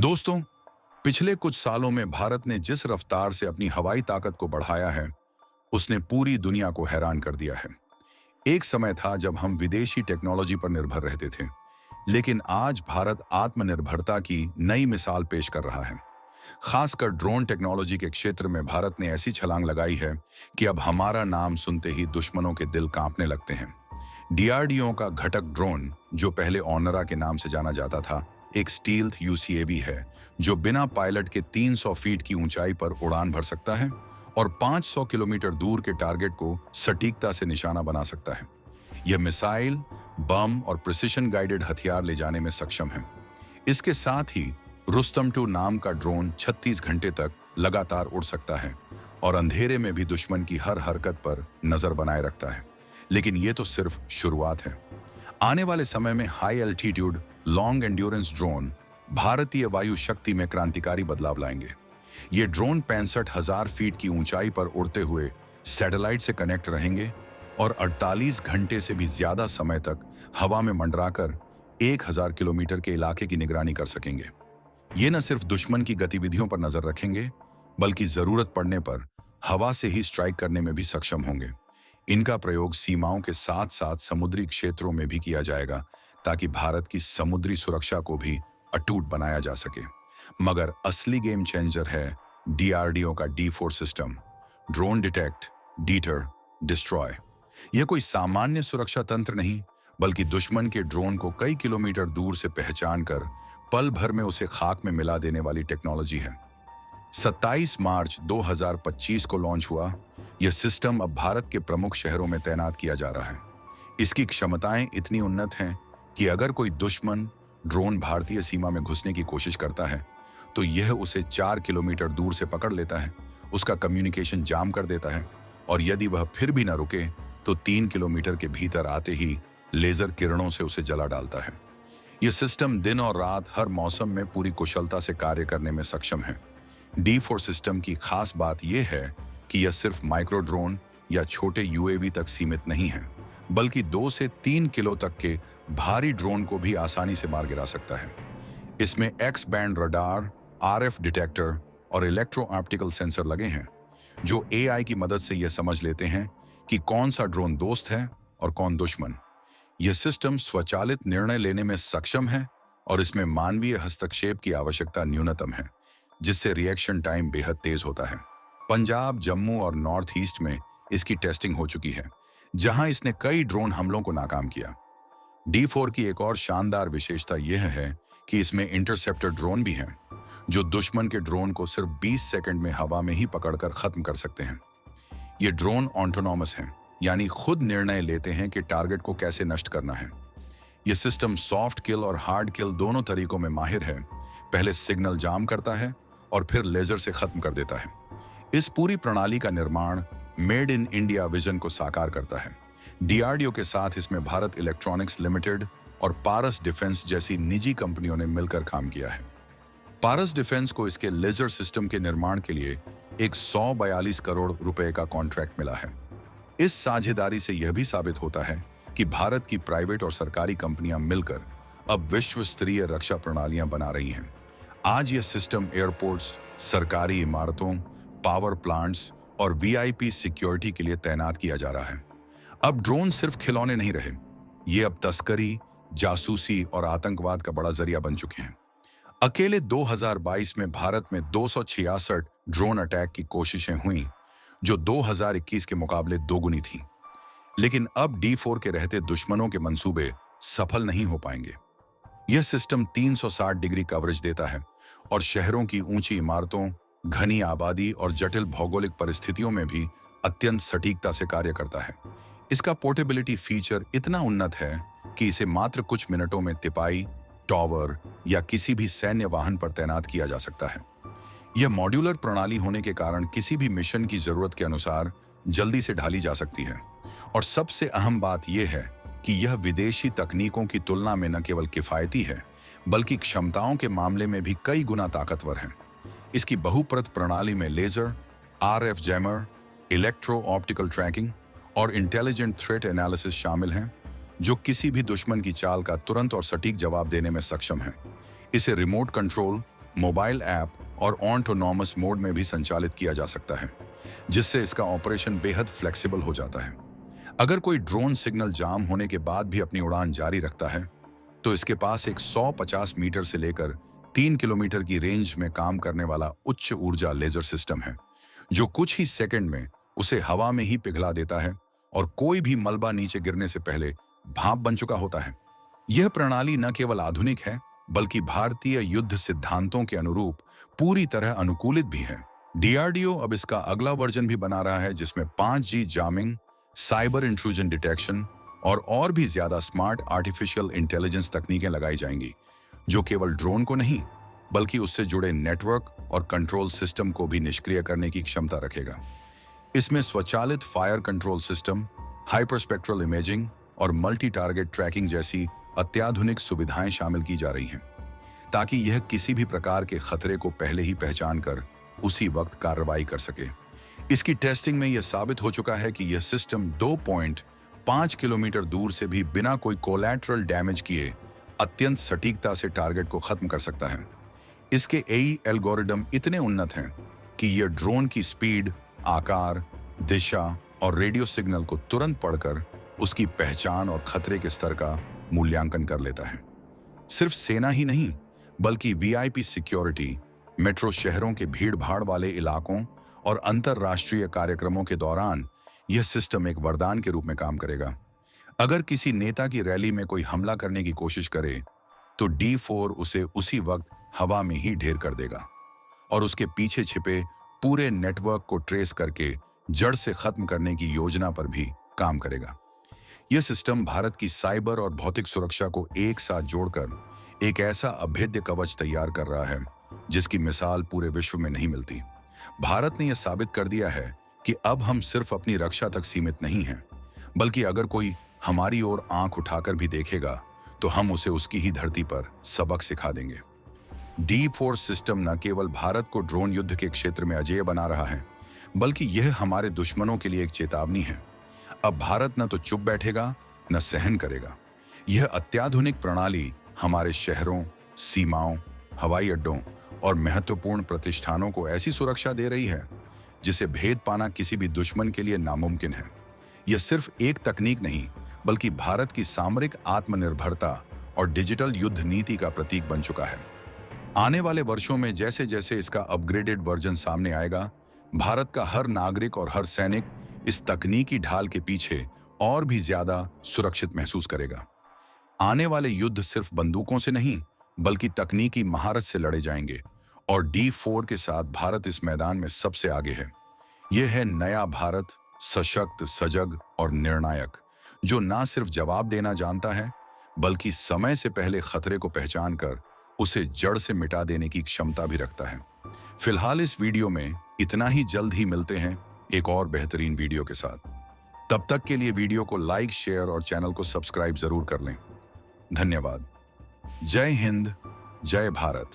दोस्तों, पिछले कुछ सालों में भारत ने जिस रफ्तार से अपनी हवाई ताकत को बढ़ाया है, उसने पूरी दुनिया को हैरान कर दिया है। एक समय था जब हम विदेशी टेक्नोलॉजी पर निर्भर रहते थे, लेकिन आज भारत आत्मनिर्भरता की नई मिसाल पेश कर रहा है। खासकर ड्रोन टेक्नोलॉजी के क्षेत्र में भारत ने ऐसी छलांग लगाई है कि अब हमारा नाम सुनते ही दुश्मनों के दिल कांपने लगते हैं। डीआरडीओ का घटक ड्रोन, जो पहले ऑनरा के नाम से जाना जाता था, एक स्टील्थ यूसीएवी है जो बिना पायलट के 300 फीट की ऊंचाई पर उड़ान भर सकता है और 500 किलोमीटर दूर के टारगेट को सटीकता से निशाना बना सकता है। यह मिसाइल, बम और प्रिसिशन गाइडेड हथियार ले जाने में सक्षम है। इसके साथ ही रुस्तम 2 नाम का ड्रोन 36 घंटे तक लगातार उड़ सकता है और अंधेरे में भी दुश्मन की हर हरकत पर नजर बनाए रखता है। लेकिन ये तो सिर्फ शुरुआत है। आने वाले समय में high altitude long endurance drone भारतीय वायु शक्ति में क्रांतिकारी बदलाव लाएंगे। ये ड्रोन 65,000 फीट की ऊंचाई पर उड़ते हुए सैटेलाइट से कनेक्ट रहेंगे और 48 घंटे से भी ज्यादा समय तक हवा में मंडराकर 1000 किलोमीटर के इलाके की निगरानी कर सकेंगे। ये न सिर्फ दुश्मन की गतिविधियों पर नजर रखेंगे, बल्कि जरूरत पड़ने पर हवा से ही स्ट्राइक करने में भी सक्षम होंगे। इनका प्रयोग सीमाओं के साथ साथ समुद्री क्षेत्रों में भी किया जाएगा, ताकि भारत की समुद्री सुरक्षा को भी अटूट बनाया जा सके। मगर असली गेम चेंजर है डीआरडीओ का D4 सिस्टम, ड्रोन डिटेक्ट, डीटर, डिस्ट्रॉय। यह कोई सामान्य सुरक्षा तंत्र नहीं, बल्कि दुश्मन के ड्रोन को कई किलोमीटर दूर से पहचान कर पल भर में उसे खाक में मिला देने वाली टेक्नोलॉजी है। 27 मार्च 2025 को लॉन्च हुआ यह सिस्टम अब भारत के प्रमुख शहरों में तैनात किया जा रहा है। इसकी क्षमताएं इतनी उन्नत हैं कि अगर कोई दुश्मन ड्रोन भारतीय सीमा में घुसने की कोशिश करता है, तो यह उसे 4 किलोमीटर दूर से पकड़ लेता है, उसका कम्युनिकेशन जाम कर देता है और यदि वह फिर भी न रुके तो 3 किलोमीटर के भीतर आते ही लेजर किरणों से उसे जला डालता है। यह सिस्टम दिन और रात हर मौसम में पूरी कुशलता से कार्य करने में सक्षम है। D4 सिस्टम की खास बात यह है कि यह सिर्फ माइक्रो ड्रोन या छोटे यूएवी तक सीमित नहीं है, बल्कि 2 से 3 किलो तक के भारी ड्रोन को भी आसानी से मार गिरा सकता है। इसमें x band radar, RF detector और इलेक्ट्रो ऑप्टिकल सेंसर लगे हैं, जो AI की मदद से यह समझ लेते हैं कि कौन सा ड्रोन दोस्त है और कौन दुश्मन। यह सिस्टम स्वचालित निर्णय लेने में सक्षम है और इसमें मानवीय हस्तक्षेप की आवश्यकता न्यूनतम है, जिससे रिएक्शन टाइम बेहद तेज होता है। पंजाब, जम्मू और नॉर्थ ईस्ट में इसकी टेस्टिंग हो चुकी है, जहां इसने कई ड्रोन हमलों को नाकाम किया। D4 की एक और शानदार विशेषता यह है कि इसमें इंटरसेप्टर ड्रोन भी हैं, जो दुश्मन के ड्रोन को सिर्फ 20 सेकंड में हवा में ही पकड़कर खत्म कर सकते हैं। ये ड्रोन ऑटोनॉमस हैं, यानी खुद निर्णय लेते हैं कि टारगेट को कैसे नष्ट करना है। यह सिस्टम सॉफ्ट किल और हार्ड किल दोनों तरीकों में माहिर है। पहले सिग्नल जाम करता है और फिर लेजर से खत्म कर देता है। इस पूरी प्रणाली का निर्माण मेड इन इंडिया विजन को साकार करता है। डीआरडीओ के साथ इसमें भारत इलेक्ट्रॉनिक्स लिमिटेड और पारस डिफेंस जैसी निजी कंपनियों ने मिलकर काम किया है। पारस डिफेंस को इसके लेजर सिस्टम के निर्माण के लिए एक 142 करोड़ रुपए का कॉन्ट्रैक्ट मिला है। इस साझेदारी से यह भी साबित होता है कि भारत की प्राइवेट और सरकारी कंपनियां मिलकर अब विश्व स्तरीय रक्षा प्रणालियां बना रही हैं। आज यह सिस्टम एयरपोर्ट्स, सरकारी इमारतों, पावर प्लांट्स और वीआईपी सिक्योरिटी के लिए तैनात किया जा रहा है। अब ड्रोन सिर्फ खिलौने नहीं रहे, ये अब तस्करी, जासूसी और आतंकवाद का बड़ा जरिया बन चुके हैं। अकेले 2022 में भारत में 266 ड्रोन अटैक की कोशिशें हुई, जो 2021 के मुकाबले दोगुनी थी। लेकिन अब D4 के रहते दुश्मनों के मंसूबे सफल नहीं हो पाएंगे। यह सिस्टम 360 डिग्री कवरेज देता है और शहरों की ऊंची इमारतों, घनी आबादी और जटिल भौगोलिक परिस्थितियों में भी अत्यंत सटीकता से कार्य करता है। इसका पोर्टेबिलिटी फीचर इतना उन्नत है कि इसे मात्र कुछ मिनटों में तिपाई, टॉवर या किसी भी सैन्य वाहन पर तैनात किया जा सकता है। यह मॉड्यूलर प्रणाली होने के कारण किसी भी मिशन की जरूरत के अनुसार जल्दी से ढाली जा सकती है। और सबसे अहम बात यह है कि यह विदेशी तकनीकों की तुलना में न केवल किफायती है, बल्कि क्षमताओं के मामले में भी कई गुना ताकतवर है। इसकी बहुपरत प्रणाली में laser, RF jammer, electro optical tracking और इंटेलिजेंट थ्रेट एनालिसिस शामिल हैं, जो किसी भी दुश्मन की चाल का तुरंत और सटीक जवाब देने में सक्षम है। इसे रिमोट कंट्रोल मोबाइल ऐप और ऑटोनॉमस मोड में भी संचालित किया जा सकता है, जिससे इसका ऑपरेशन बेहद फ्लेक्सिबल हो जाता है। अगर कोई ड्रोन सिग्नल जाम होने के बाद भी अपनी उड़ान जारी रखता है, तो इसके पास एक 150 मीटर से लेकर 3 किलोमीटर की रेंज में काम करने वाला उच्च ऊर्जा लेजर सिस्टम है, जो कुछ ही सेकंड में उसे हवा में ही पिघला देता है और कोई भी मलबा नीचे गिरने से पहले भाप बन चुका होता है। यह प्रणाली न केवल आधुनिक है, बल्कि भारतीय युद्ध सिद्धांतों के अनुरूप पूरी तरह अनुकूलित भी है। डीआरडीओ अब इसका अगला वर्जन भी बना रहा है, जिसमें 5G jamming, cyber intrusion detection और भी ज्यादा स्मार्ट आर्टिफिशियल इंटेलिजेंस तकनीकें लगाई जाएंगी, जो केवल ड्रोन को नहीं, बल्कि उससे जुड़े नेटवर्क और कंट्रोल सिस्टम को भी निष्क्रिय करने की क्षमता रखेगा। इसमें स्वचालित fire control system, hyperspectral imaging और मल्टी टारगेट ट्रैकिंग जैसी अत्याधुनिक सुविधाएं शामिल की जा रही हैं, ताकि यह किसी भी प्रकार के खतरे को पहले ही पहचान कर उसी वक्त कार्रवाई कर सके। इसकी टेस्टिंग में यह साबित हो चुका है कि यह सिस्टम 2.5 किलोमीटर दूर से भी बिना कोई कोलैटरल डैमेज किए अत्यंत सटीकता से टारगेट को खत्म कर सकता है। इसके एई एल्गोरिदम इतने उन्नत हैं कि यह ड्रोन की स्पीड, आकार, दिशा और रेडियो सिग्नल को तुरंत पढ़कर उसकी पहचान और खतरे के स्तर का मूल्यांकन कर लेता है। सिर्फ सेना ही नहीं, बल्कि वीआईपी सिक्योरिटी, मेट्रो शहरों के भीड़-भाड़ वाले इलाकों और अंतरराष्ट्रीय कार्यक्रमों के दौरान यह सिस्टम एक वरदान के रूप में काम करेगा। अगर किसी नेता की रैली में कोई हमला करने की कोशिश करे, तो D4 उसे उसी वक्त हवा में ही ढेर कर देगा और उसके पीछे छिपे पूरे नेटवर्क को ट्रेस करके जड़ से खत्म करने की योजना पर भी काम करेगा। यह सिस्टम भारत की साइबर और भौतिक सुरक्षा को एक साथ जोड़कर एक ऐसा अभेद्य कवच तैयार कर रहा है, जिसकी मिसाल पूरे विश्व में नहीं मिलती। भारत ने यह साबित कर दिया है कि अब हम सिर्फ अपनी रक्षा तक सीमित नहीं हैं, बल्कि अगर कोई हमारी ओर आंख उठाकर भी देखेगा, तो हम उसे उसकी ही धरती पर सबक सिखा देंगे। D4 सिस्टम न केवल भारत को ड्रोन युद्ध के क्षेत्र में अजेय बना रहा है, बल्कि यह हमारे दुश्मनों के लिए एक चेतावनी है। अब भारत न तो चुप बैठेगा, न सहन करेगा। यह अत्याधुनिक प्रणाली हमारे शहरों, सीमाओं, हवाई अड्डों और महत्वपूर्ण प्रतिष्ठानों को ऐसी सुरक्षा दे रही है, जिसे भेद पाना किसी भी दुश्मन के लिए नामुमकिन है। यह सिर्फ एक तकनीक नहीं, बल्कि भारत की सामरिक आत्मनिर्भरता और डिजिटल युद्ध नीति का प्रतीक बन चुका है। आने वाले वर्षों में जैसे जैसे इसका अपग्रेडेड वर्जन सामने आएगा, भारत का हर नागरिक और हर सैनिक इस तकनीकी ढाल के पीछे और भी ज्यादा सुरक्षित महसूस करेगा। आने वाले युद्ध सिर्फ बंदूकों से नहीं, बल्कि तकनीकी महारत से लड़े जाएंगे और D4 के साथ भारत इस मैदान में सबसे आगे है। यह है नया भारत, सशक्त, सजग और निर्णायक, जो ना सिर्फ जवाब देना जानता है, बल्कि समय से पहले खतरे को पहचान कर उसे जड़ से मिटा देने की क्षमता भी रखता है। फिलहाल इस वीडियो में इतना ही। जल्द ही मिलते हैं एक और बेहतरीन वीडियो के साथ। तब तक के लिए वीडियो को लाइक, शेयर और चैनल को सब्सक्राइब जरूर कर लें। धन्यवाद। जय हिंद, जय भारत।